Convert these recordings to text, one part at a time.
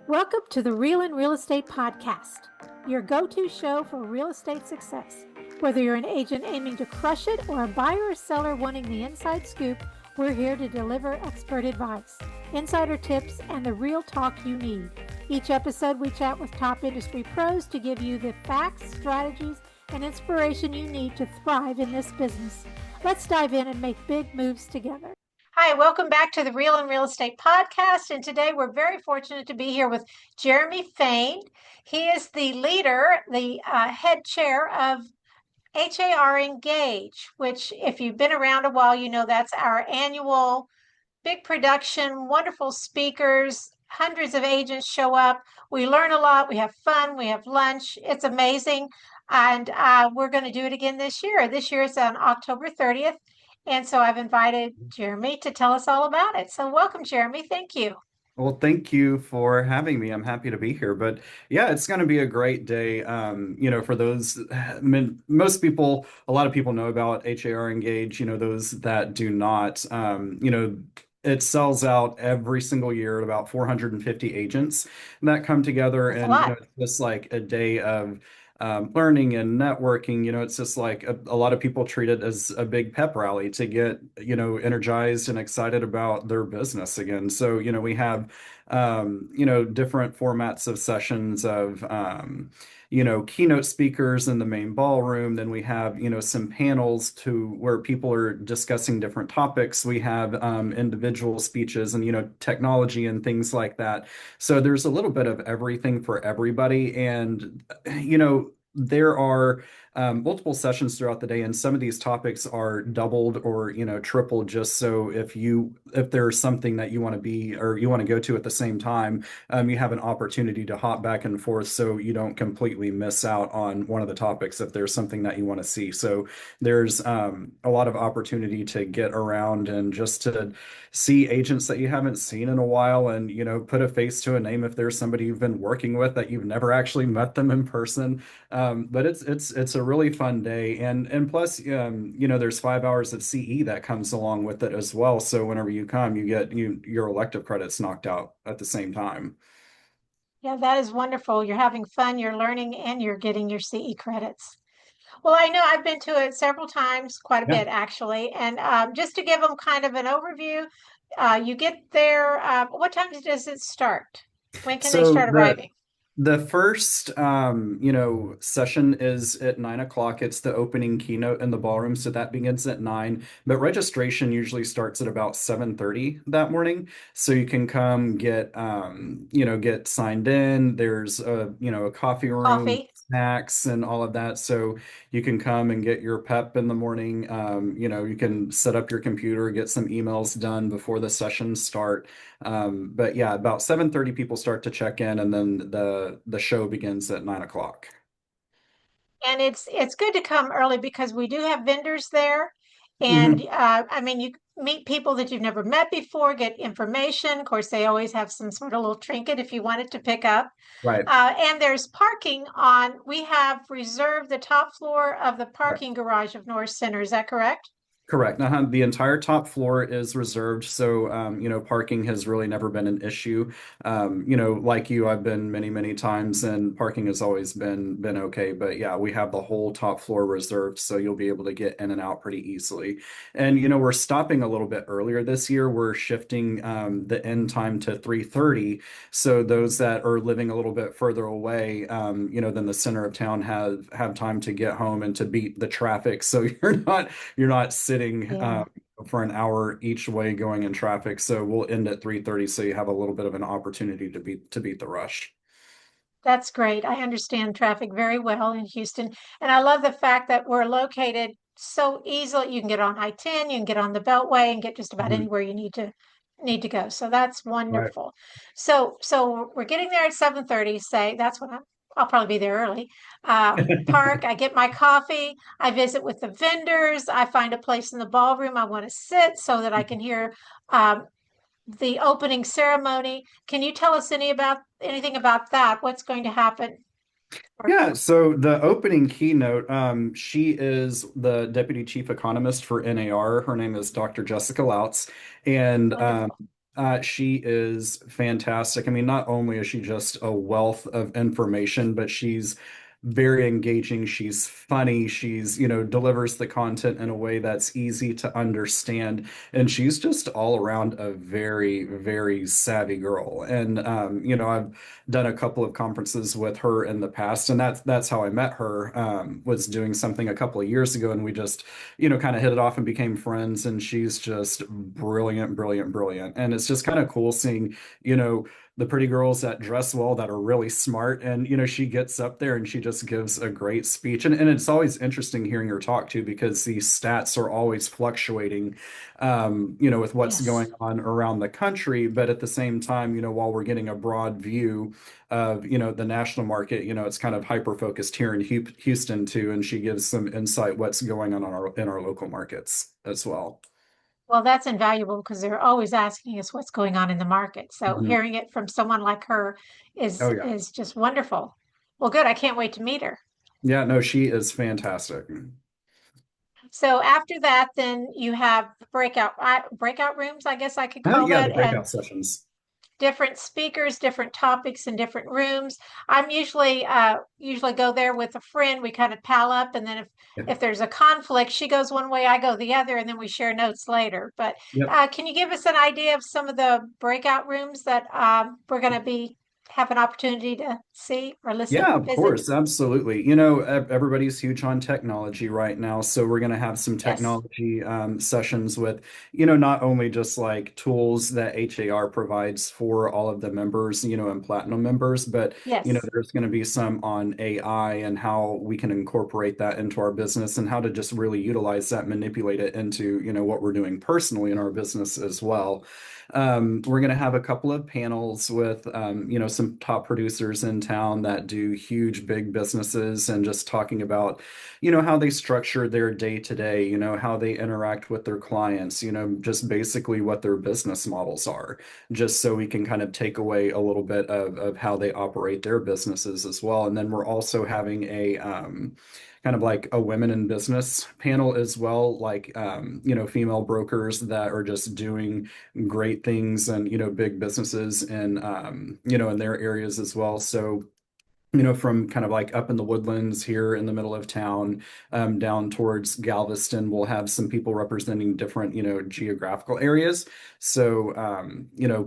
Welcome to the Real and Real Estate Podcast, your go-to show for real estate success. Whether you're an agent aiming to crush it or a buyer or seller wanting the inside scoop, we're here to deliver expert advice, insider tips, and the real talk you need. Each episode, we chat with top industry pros to give you the facts, strategies, and inspiration you need to thrive in this business. Let's dive in and make big moves together. Hi, welcome back to the Real and Real Estate Podcast. And today we're very fortunate to be here with Jeremy Fain. He is the leader, the head chair of HAR Engage, which, if you've been around a while, you know that's our annual big production, wonderful speakers. Hundreds of agents show up. We learn a lot. We have fun. We have lunch. It's amazing. And we're going to do it again this year. This year is on October 30th. And so I've invited Jeremy to tell us all about it. So welcome, Jeremy. Thank you. Well, thank you for having me. I'm happy to be here. But yeah, it's going to be a great day. For those, I mean, most people, a lot of people know about HAR Engage, those that do not, it sells out every single year at about 450 agents that come together. That's a And, lot. it's just like a day of learning and networking. It's just like a lot of people treat it as a big pep rally to get, energized and excited about their business again. So, we have, different formats of sessions of, keynote speakers in the main ballroom. Then we have, some panels to where people are discussing different topics. We have individual speeches and, technology and things like that. So there's a little bit of everything for everybody. And, there are multiple sessions throughout the day, and some of these topics are doubled or tripled, just so if there's something that you want to be or you want to go to at the same time, you have an opportunity to hop back and forth, so you don't completely miss out on one of the topics if there's something that you want to see. So there's a lot of opportunity to get around and just to see agents that you haven't seen in a while, and put a face to a name if there's somebody you've been working with that you've never actually met them in person. But it's a really fun day, and plus, there's 5 hours of CE that comes along with it as well. So whenever you come, you get your elective credits knocked out at the same time. Yeah, that is wonderful. You're having fun, you're learning, and you're getting your CE credits. Well, I know I've been to it several times, quite a Yeah. bit actually. And just to give them kind of an overview, you get there. What time does it start? When can they So start the arriving? The first, session is at 9 o'clock. It's the opening keynote in the ballroom, so that begins at 9. But registration usually starts at about 7:30 that morning, so you can come get signed in. There's a coffee room, Coffee. snacks, and all of that, so you can come and get your pep in the morning. You can set up your computer, get some emails done before the sessions start. But yeah, about 7:30 people start to check in, and then the show begins at 9 o'clock. And it's good to come early because we do have vendors there. And Hmm. I mean, you meet people that you've never met before, get information. Of course, they always have some sort of little trinket if you wanted to pick up. Right. And there's parking we have reserved the top floor of the Right. parking garage of North Center. Is that correct? Correct. The entire top floor is reserved, so parking has really never been an issue. Like you, I've been many, many times, and parking has always been okay. But yeah, we have the whole top floor reserved, so you'll be able to get in and out pretty easily. And we're stopping a little bit earlier this year. We're shifting the end time to 3:30, so those that are living a little bit further away, than the center of town have time to get home and to beat the traffic. So you're not sitting Yeah, for an hour each way going in traffic. So we'll end at 3:30, so you have a little bit of an opportunity to beat the rush. that's great. I understand traffic very well in Houston. And I love the fact that we're located so easily. You can get on I-10, you can get on the Beltway and get just about Mhm. anywhere you need to go. So that's Right. wonderful. So we're getting there at 7:30, say that's when I'll probably be there early. Park, I get my coffee, I visit with the vendors, I find a place in the ballroom I want to sit so that I can hear um, the opening ceremony. Can you tell us anything about that? What's going to happen? Yeah, so the opening keynote, she is the deputy chief economist for NAR. Her name is Dr. Jessica Lautz, and Wonderful. She is fantastic. I mean, not only is she just a wealth of information, but she's very engaging. She's funny. She's, delivers the content in a way that's easy to understand. And she's just all around a very, very savvy girl. And, I've done a couple of conferences with her in the past, and that's how I met her, was doing something a couple of years ago, and we just kind of hit it off and became friends. And she's just brilliant, brilliant, brilliant. And it's just kind of cool seeing, you know, the pretty girls that dress well, that are really smart. And, she gets up there and she just gives a great speech. And it's always interesting hearing her talk too, because these stats are always fluctuating, with what's Yes. going on around the country. But at the same time, while we're getting a broad view of, the national market, it's kind of hyper focused here in Houston too. And she gives some insight what's going on in our local markets as well. Well, that's invaluable because they're always asking us what's going on in the market. So Mhm. hearing it from someone like her Oh is yeah. is just wonderful. Well, good. I can't wait to meet her. Yeah, no, she is fantastic. So after that, then you have breakout rooms, I guess I could call Yeah, the that, and breakout sessions. different speakers, different topics in different rooms. I'm usually go there with a friend. We kind of pal up, and then Yeah. if there's a conflict, she goes one way, I go the other, and then we share notes later. But Yep. can you give us an idea of some of the breakout rooms that we're going to be have an opportunity to see or Yeah, listen, of visit? course, absolutely. Everybody's huge on technology right now, so we're going to have some Yes, technology sessions with, not only just like tools that HAR provides for all of the members, and platinum members, but yes. there's going to be some on AI and how we can incorporate that into our business and how to just really utilize that, manipulate it into, what we're doing personally in our business as well. We're going to have a couple of panels with, some top producers in town that do huge, big businesses, and just talking about, how they structure their day to day, how they interact with their clients, just basically what their business models are, just so we can kind of take away a little bit of how they operate their businesses as well. And then we're also having a, kind of like a women in business panel as well, like, female brokers that are just doing great things and big businesses and in their areas as well. So from kind of like up in the woodlands here in the middle of town, down towards Galveston, we'll have some people representing different, geographical areas. So,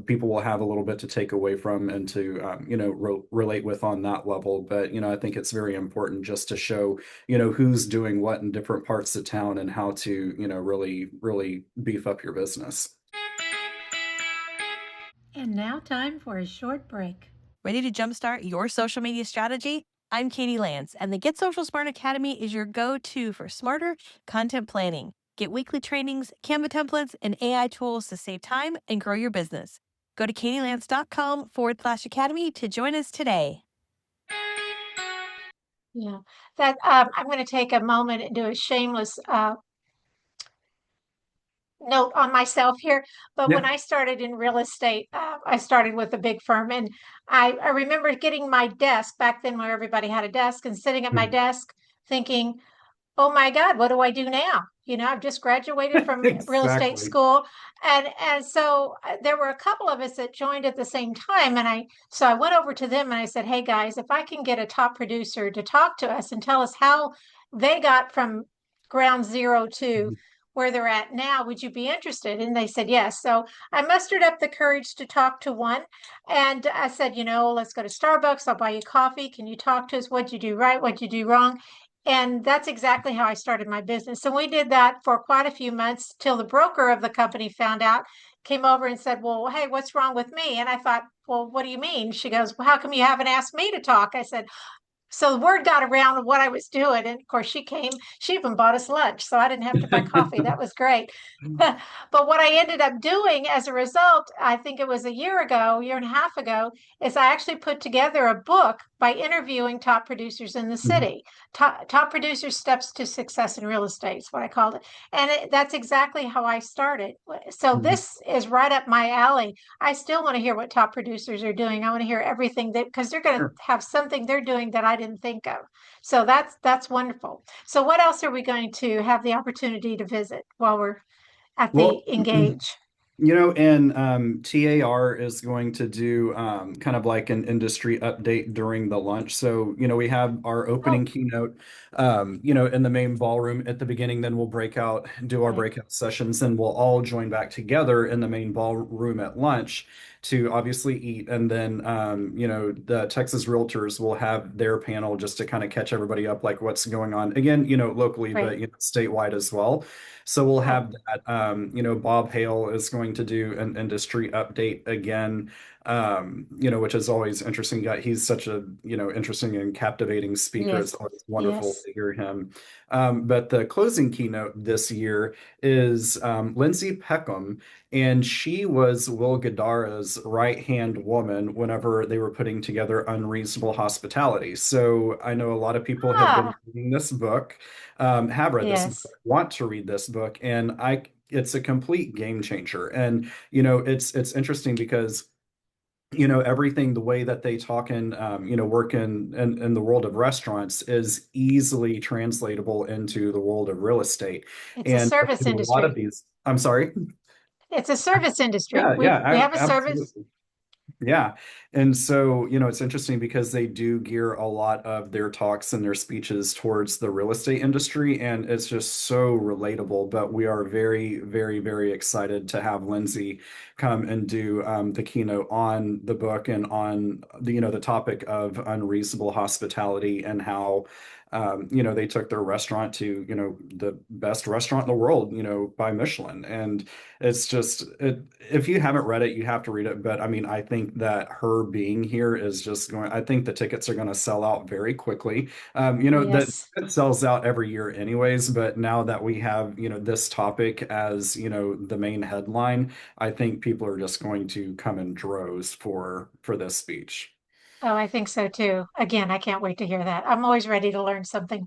people will have a little bit to take away from and to, relate with on that level. But, I think it's very important just to show, who's doing what in different parts of town and how to, really, really beef up your business. And now time for a short break. Ready to jumpstart your social media strategy? I'm Katie Lance, and the Get Social Smart Academy is your go to for smarter content planning. Get weekly trainings, Canva templates, and AI tools to save time and grow your business. Go to katielance.com/academy to join us today. Yeah, that I'm going to take a moment and do a shameless note on myself here. But when Yeah. I started in real estate, I started with a big firm, and I remember getting my desk back then where everybody had a desk and sitting at my desk thinking, oh my God, what do I do now? I've just graduated from real estate Exactly. school. And so there were a couple of us that joined at the same time. So I went over to them and I said, hey guys, if I can get a top producer to talk to us and tell us how they got from ground zero to where they're at now, would you be interested? And they said yes. So I mustered up the courage to talk to one. And I said, let's go to Starbucks. I'll buy you coffee. Can you talk to us? What'd you do right? What'd you do wrong? And that's exactly how I started my business. And we did that for quite a few months till the broker of the company found out, came over and said, well, hey, what's wrong with me? And I thought, well, what do you mean? She goes, well, how come you haven't asked me to talk? I said, so the word got around of what I was doing. And of course, she even bought us lunch. So I didn't have to buy coffee. That was great. But what I ended up doing as a result, I think it was a year and a half ago, is I actually put together a book by interviewing top producers in the city. Top producers steps to success in real estate is what I called it. And that's exactly how I started. So this is right up my alley. I still want to hear what top producers are doing. I want to hear everything that because they're going to Sure. have something they're doing that I didn't think of. So that's wonderful. So what else are we going to have the opportunity to visit while we're at Well, the Engage? And TAR is going to do kind of like an industry update during the lunch. So, we have our Oh, opening keynote, in the main ballroom at the beginning. Then we'll do our right. breakout sessions, and we'll all join back together in the main ballroom at lunch to obviously eat. And then, the Texas Realtors will have their panel just to kind of catch everybody up, like what's going on again, locally, Right. but, statewide as well. So we'll Oh, have that. Bob Hale is going to do an industry update again, which is always interesting. He's such a, interesting and captivating speaker. It's yes. always wonderful Yes. to hear him. But the closing keynote this year is Lindsay Peckham, and she was Will Guidara's right-hand woman whenever they were putting together Unreasonable Hospitality. So I know a lot of people have been Ah, reading this book, have read this book, yes. want to read this book, and it's a complete game changer. And it's interesting because everything, the way that they talk and work in the world of restaurants is easily translatable into the world of real estate. It's a And service a lot of industry. these, I'm sorry. It's a service industry. Yeah, We yeah, have a service. absolutely. Yeah. And so, it's interesting because they do gear a lot of their talks and their speeches towards the real estate industry, and it's just so relatable. But we are very, very, very excited to have Lindsay come and do the keynote on the book and on the topic of unreasonable hospitality and how they took their restaurant to, the best restaurant in the world, by Michelin. And if you haven't read it, you have to read it. But I mean, I think that her being here is just I think the tickets are going to sell out very quickly. That Yes. it sells out every year anyways, but now that we have, this topic as, the main headline, I think people are just going to come in droves for this speech. Oh, I think so too. Again, I can't wait to hear that. I'm always ready to learn something.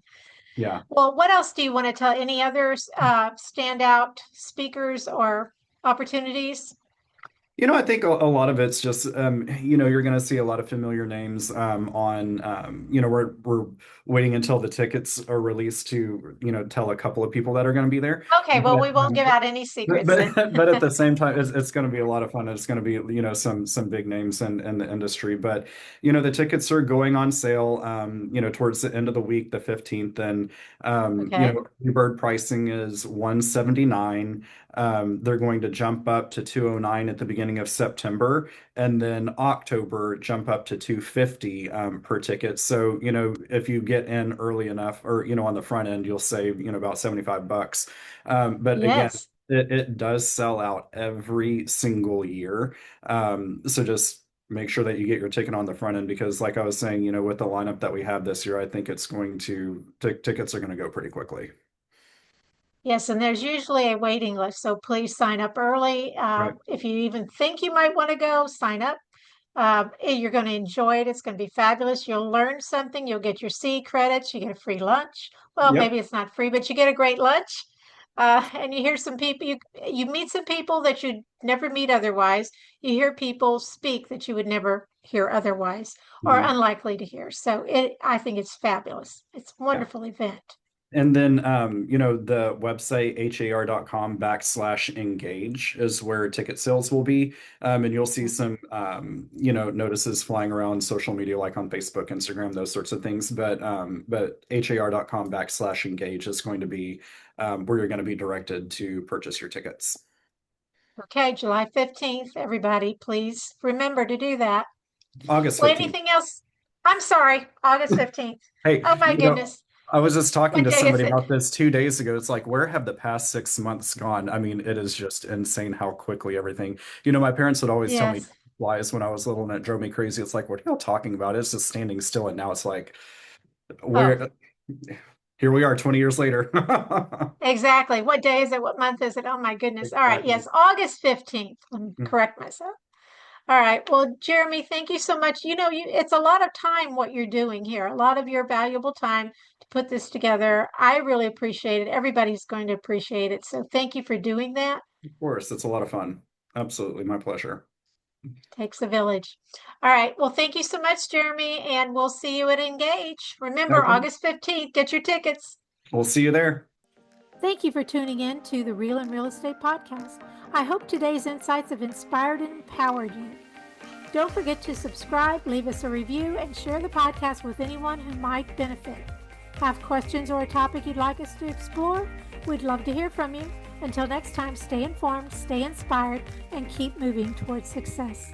Yeah. Well, what else do you want to tell? Any other standout speakers or opportunities? I think a lot of it's just, you're going to see a lot of familiar names on, we're waiting until the tickets are released to, tell a couple of people that are going to be there. Okay, well, But, we won't give out any secrets then. but at the same time, it's going to be a lot of fun. It's going to be, some big names in the industry. But, the tickets are going on sale, towards the end of the week, the 15th. And, Okay. early bird pricing is 179. They're going to jump up to 209 at the beginning of September, and then October jump up to 250 per ticket. So, if you get in early enough or, on the front end, you'll save, about 75 bucks. But again, Yes. it does sell out every single year. So just make sure that you get your ticket on the front end because, like I was saying, with the lineup that we have this year, I think it's going to, tickets are going to go pretty quickly. Yes, and there's usually a waiting list, so please sign up early. Right. If you even think you might want to go, sign up. You're going to enjoy it. It's going to be fabulous. You'll learn something. You'll get your C credits. You get a free lunch. Well, Yep. maybe it's not free, but you get a great lunch. And you hear some people. You meet some people that you'd never meet otherwise. You hear people speak that you would never hear otherwise or Mhm. unlikely to hear. So I think it's fabulous. It's a Yeah. wonderful event. And then, the website, har.com/engage is where ticket sales will be. And you'll see some, notices flying around social media, like on Facebook, Instagram, those sorts of things. But har.com/engage is going to be where you're going to be directed to purchase your tickets. Okay, July 15th, everybody, please remember to do that. August Well, 15th. anything else? I'm sorry, August 15th. Hey, Oh my goodness. I was just talking What to day is somebody it? about this 2 days ago. It's like, where have the past 6 months gone? I mean, it is just insane how quickly everything. My parents would always tell me Yes. lies when I was little, and it drove me crazy. It's like, what are y'all talking about? It's just standing still, and now it's like, Oh, where? Here we are, 20 years later. exactly. What day is it? What month is it? Oh my goodness. All right. Exactly. Yes, August 15th. Let me correct myself. All right. Well, Jeremy, thank you so much. It's a lot of time what you're doing here, a lot of your valuable time to put this together. I really appreciate it. Everybody's going to appreciate it. So thank you for doing that. Of course, it's a lot of fun. Absolutely, my pleasure. Takes a village. All right. Well, thank you so much, Jeremy, and we'll see you at Engage. Remember, Okay, August 15th, get your tickets. we'll see you there. Thank you for tuning in to the Real and Real Estate Podcast. I hope today's insights have inspired and empowered you. Don't forget to subscribe, leave us a review, and share the podcast with anyone who might benefit. Have questions or a topic you'd like us to explore? We'd love to hear from you. Until next time, stay informed, stay inspired, and keep moving towards success.